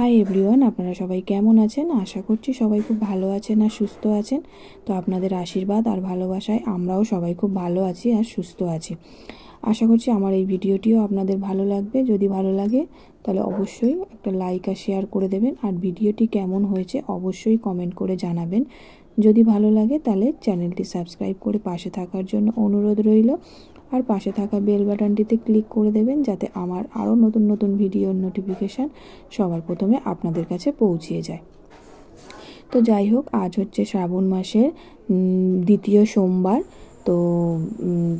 Hi everyone, আপনারা সবাই কেমন আছেন? আশা করছি সবাই খুব ভালো আছেন আর সুস্থ আছেন। তো আপনাদের আশীর্বাদ আর ভালোবাসায় আমরাও সবাই খুব ভালো আছি আর সুস্থ আছি। আশা করছি আমার এই ভিডিওটিও আপনাদের ভালো লাগবে। যদি ভালো লাগে তাহলে অবশ্যই একটা লাইক আর শেয়ার করে দেবেন, আর ভিডিওটি কেমন হয়েছে অবশ্যই কমেন্ট করে জানাবেন। যদি ভালো লাগে তাহলে চ্যানেলটি সাবস্ক্রাইব করে পাশে থাকার জন্য অনুরোধ রইল, আর পাশে থাকা বেল বাটনটিতে ক্লিক করে দেবেন যাতে আমার আরও নতুন নতুন ভিডিওর নোটিফিকেশান সবার প্রথমে আপনাদের কাছে পৌঁছিয়ে যায়। তো যাই হোক, আজ হচ্ছে শ্রাবণ মাসের দ্বিতীয় সোমবার। তো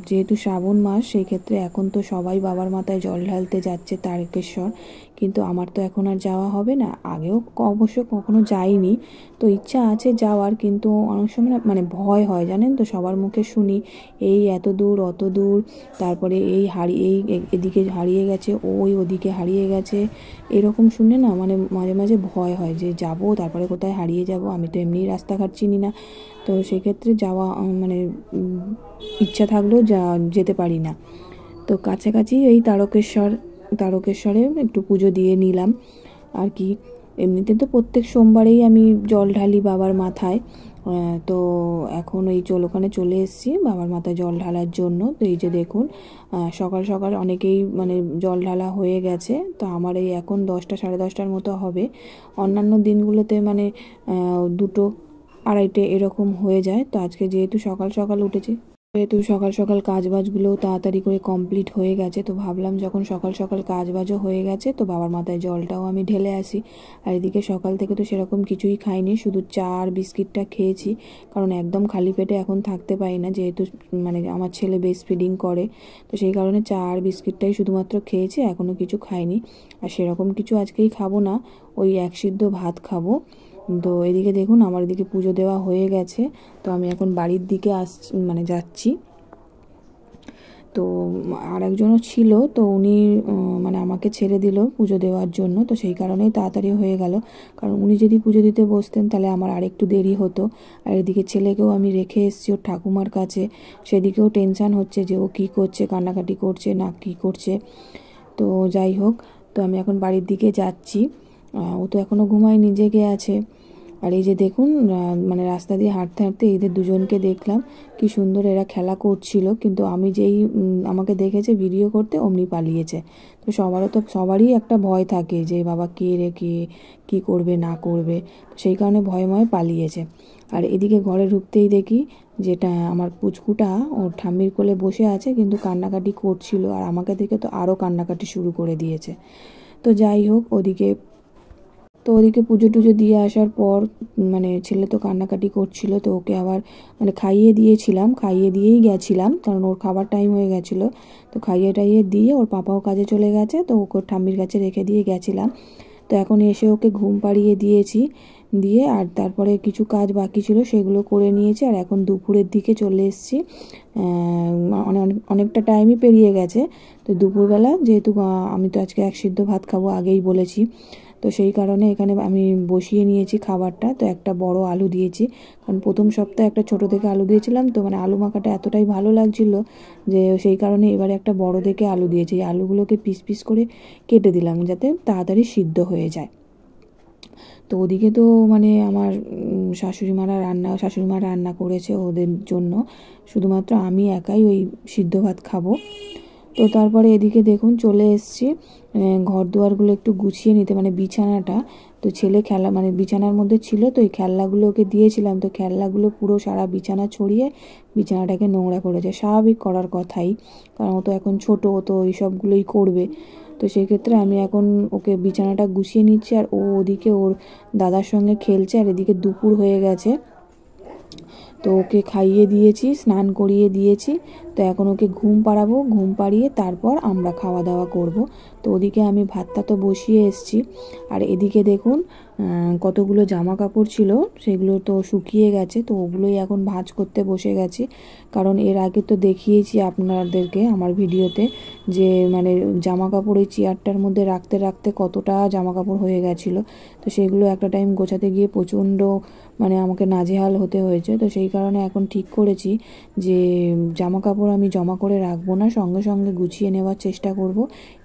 যেহেতু শ্রাবণ মাস, সেই ক্ষেত্রে এখন তো সবাই বাবার মাথায় জল ঢালতে যাচ্ছে তারকেশ্বর, কিন্তু আমার তো এখন আর যাওয়া হবে না। আগেও অবশ্য কখনো যাইনি, তো ইচ্ছা আছে যাওয়ার, কিন্তু অনেক সময় না মানে ভয় হয়, জানেন তো। সবার মুখে শুনি এই এত দূর অত দূর, তারপরে এই এদিকে হারিয়ে গেছে, ওদিকে হারিয়ে গেছে, এরকম শুনে না মানে মাঝে মাঝে ভয় হয় যে যাব, তারপরে কোথায় হারিয়ে যাব। আমি তো এমনি রাস্তাঘাট চিনি না, তো সেক্ষেত্রে যাওয়া মানে ইচ্ছা থাকলেও যেতে পারি না। তো কাছাকাছি এই তারকেশ্বরে একটু পুজো দিয়ে নিলাম আর কি। এমনিতে তো প্রত্যেক সোমবারেই আমি জল ঢালি বাবার মাথায়। তো এখন ওখানে চলে এসেছি বাবার মাথায় জল ঢালার জন্য। তো এই যে দেখুন, সকাল সকাল অনেকেই মানে জল ঢালা হয়ে গেছে। তো আমার এই এখন 10টা সাড়ে 10টার মতো হবে। অন্যান্য দিনগুলোতে মানে 2টো আড়াইটে এরকম হয়ে যায়। তো আজকে যেহেতু সকাল সকাল কাজবাজগুলো তাড়াতাড়ি করে কমপ্লিট হয়ে গেছে, তো ভাবলাম যখন সকাল সকাল কাজবাজও হয়ে গেছে তো বাবার মাথায় জলটাও আমি ঢেলে আসি। আর এদিকে সকাল থেকে তো সেরকম কিছুই খাইনি, শুধু চা আর বিস্কিটটা খেয়েছি, কারণ একদম খালি পেটে এখন থাকতে পারি না, যেহেতু মানে আমার ছেলে ব্রেস্ট ফিডিং করে। তো সেই কারণে চা আর বিস্কিটটাই শুধুমাত্র খেয়েছি, এখনও কিছু খাইনি। আর সেরকম কিছু আজকেই খাবো না, ওই এক সিদ্ধ ভাত খাবো। তো এদিকে দেখুন, আমার এদিকে পুজো দেওয়া হয়ে গেছে। তো আমি এখন বাড়ির দিকে যাচ্ছি। তো আর একজনও ছিল, তো উনি মানে আমাকে ছেড়ে দিল পুজো দেওয়ার জন্য। তো সেই কারণেই তাড়াতাড়ি হয়ে গেল, কারণ উনি যদি পুজো দিতে বসতেন তাহলে আমার আরেকটু দেরি হতো। আর এদিকে ছেলেকেও আমি রেখে এসেছি ওর ঠাকুমার কাছে, সেদিকেও টেনশান হচ্ছে যে ও কী করছে, কান্নাকাটি করছে না কী করছে। তো যাই হোক, তো আমি এখন বাড়ির দিকে যাচ্ছি। ও তো এখনও ঘুমায়নি, জেগে আছে। আর এই যে দেখুন, মানে রাস্তা দিয়ে হাঁটতে হাঁটতে এদের দুজনকে দেখলাম, কি সুন্দর এরা খেলা করছিল। কিন্তু আমি যেই আমাকে দেখেছে ভিডিও করতে, অমনি পালিয়েছে। তো সবারই একটা ভয় থাকে যে বাবা কে রে, কে কী করবে না করবে, সেই কারণে ভয়ে পালিয়েছে। আর এদিকে ঘরে ঢুকতেই দেখি যেটা আমার পুচকুটা ওর ঠাম্মির কোলে বসে আছে, কিন্তু কান্নাকাটি করছিল, আর আমাকে দেখে তো আরও কান্নাকাটি শুরু করে দিয়েছে। তো যাই হোক, ওদিকে পুজো টুজো দিয়ে আসার পর মানে ছেলে তো কান্নাকাটি করছিল, তো ওকে আবার মানে খাইয়ে দিয়েই গেছিলাম, কারণ ওর খাবার টাইম হয়ে গেছিলো। তো খাইয়ে টাইয়ে দিয়ে ওর পাপাও কাজে চলে গেছে, তো ওকে ঠাম্মির কাছে রেখে দিয়ে গেছিলাম। তো এখন এসে ওকে ঘুম পাড়িয়ে দিয়েছি, দিয়ে আর তারপরে কিছু কাজ বাকি ছিল সেগুলো করে নিয়েছি। আর এখন দুপুরের দিকে চলে এসেছি, অনেকটা টাইমই পেরিয়ে গেছে। তো দুপুরবেলা যেহেতু আমি তো আজকে এক সিদ্ধ ভাত খাবো, আগেই বলেছি, তো সেই কারণে এখানে আমি বসিয়ে নিয়েছি খাবারটা। তো একটা বড় আলু দিয়েছি, কারণ প্রথম সপ্তাহে একটা ছোট দেখে আলু দিয়েছিলাম, তো মানে আলু মাখাটা এতটাই ভালো লাগছিল যে সেই কারণে এবারে একটা বড় দেখে আলু দিয়েছি। আলুগুলোকে পিস পিস করে কেটে দিলাম যাতে তাড়াতাড়ি সিদ্ধ হয়ে যায়। তো ওদিকে তো মানে আমার শাশুড়ি মা রান্না করেছে ওদের জন্য, শুধুমাত্র আমি একাই ওই সিদ্ধ ভাত খাবো। তো তারপরে এদিকে দেখুন চলে এসেছি ঘর দুয়ারগুলো একটু গুছিয়ে নিতে, মানে বিছানাটা। তো ছেলে বিছানার মধ্যে ছিল, তো এই খেলনাগুলো ওকে দিয়েছিলাম, তো খেলনাগুলো পুরো সারা বিছানা ছড়িয়ে বিছানাটাকে নোংরা করেছে। স্বাভাবিক করার কথাই, কারণ ও তো এখন ছোট, ও তো এইসবগুলোই করবে। তো সেক্ষেত্রে আমি এখন ওকে বিছানাটা গুছিয়ে নিচ্ছি, আর ও ওদিকে ওর দাদার সঙ্গে খেলছে। আর এদিকে দুপুর হয়ে গেছে, তো ওকে খাইয়ে দিয়েছি, স্নান করিয়ে দিয়েছি। তো এখন ওকে ঘুম পাড়াবো, ঘুম পাড়িয়ে তারপর আমরা খাওয়া দাওয়া করব। তো ওদিকে আমি ভাতটা তো বসিয়ে এসেছি। আর এদিকে দেখুন কতগুলো জামা কাপড় ছিল, সেগুলো তো শুকিয়ে গেছে, তো ওগুলোই এখন ভাঁজ করতে বসে গেছি। কারণ এর আগে তো দেখিয়েছি আপনাদেরকে আমার ভিডিওতে যে মানে জামা কাপড় ওই চেয়ারটার মধ্যে রাখতে রাখতে কতটা জামা কাপড় হয়ে গেছিলো। তো সেগুলো একটা টাইম গোছাতে গিয়ে প্রচণ্ড মানে আমাকে নাজেহাল হতে হয়েছে। তো সেই কারণে এখন ঠিক করেছি যে জামা কাপড় কাপড় আমি জমা করে রাখবো না, সঙ্গে সঙ্গে গুছিয়ে নেওয়ার চেষ্টা করব,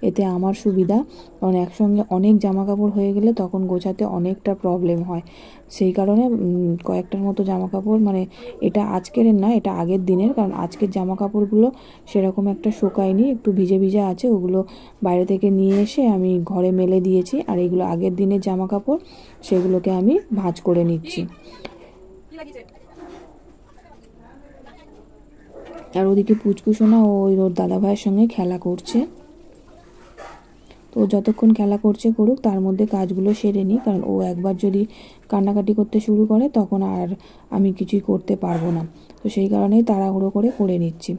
এতে আমার সুবিধা। কারণ একসঙ্গে অনেক জামা কাপড় হয়ে গেলে তখন গোছাতে অনেকটা প্রবলেম হয়। সেই কারণে কয়েকটার মতো জামা কাপড়, মানে এটা আজকের না, এটা আগের দিনের, কারণ আজকের জামা কাপড়গুলো সেরকম একটা শুকায়নি, একটু ভিজে ভিজে আছে, ওগুলো বাইরে থেকে নিয়ে এসে আমি ঘরে মেলে দিয়েছি। আর এইগুলো আগের দিনের জামা কাপড়, সেগুলোকে আমি ভাঁজ করে নিচ্ছি। আর ওদিকে পুচকুসোনা ওই ওর দাদাভাইয়ের সঙ্গে খেলা করছে। তো যতক্ষণ খেলা করছে করুক, তার মধ্যে কাজগুলো সেরে নিই, কারণ ও একবার যদি কান্নাকাটি করতে শুরু করে তখন আর আমি কিছুই করতে পারবো না। তো সেই কারণেই তাড়াহুড়ো করে নিচ্ছি।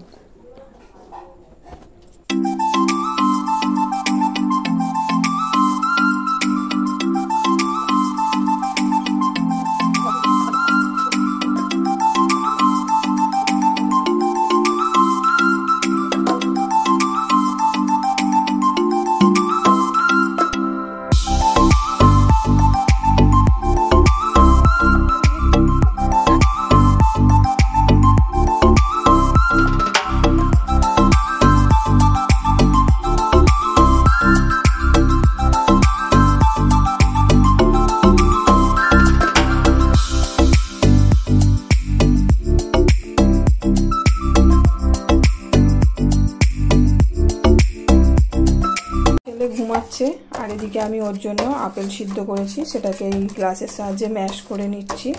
ঘুমাচ্ছে, আর এদিকে আমি ওর জন্য আপেল সিদ্ধ করেছি, সেটাকে এই গ্লাসের সাহায্যে ম্যাশ করে নিচ্ছি।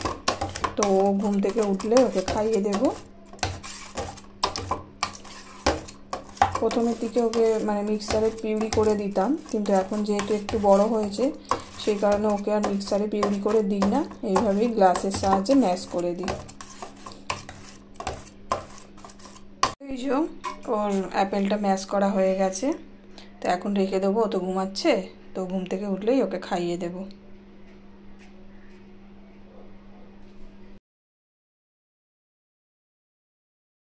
তো ও ঘুম থেকে উঠলে ওকে খাইয়ে দেব। প্রথমের দিকে ওকে মানে মিক্সারে পিউরি করে দিতাম, কিন্তু এখন যেহেতু একটু বড় হয়েছে সেই কারণে ওকে আর মিক্সারে পিউরি করে দিই না, এইভাবেই গ্লাসের সাহায্যে ম্যাশ করে দিই। এই যে ওর অ্যাপেলটা ম্যাশ করা হয়ে গেছে, তো এখন রেখে দেবো। ও তো ঘুমাচ্ছে, তো ঘুম থেকে উঠলেই ওকে খাইয়ে দেবো।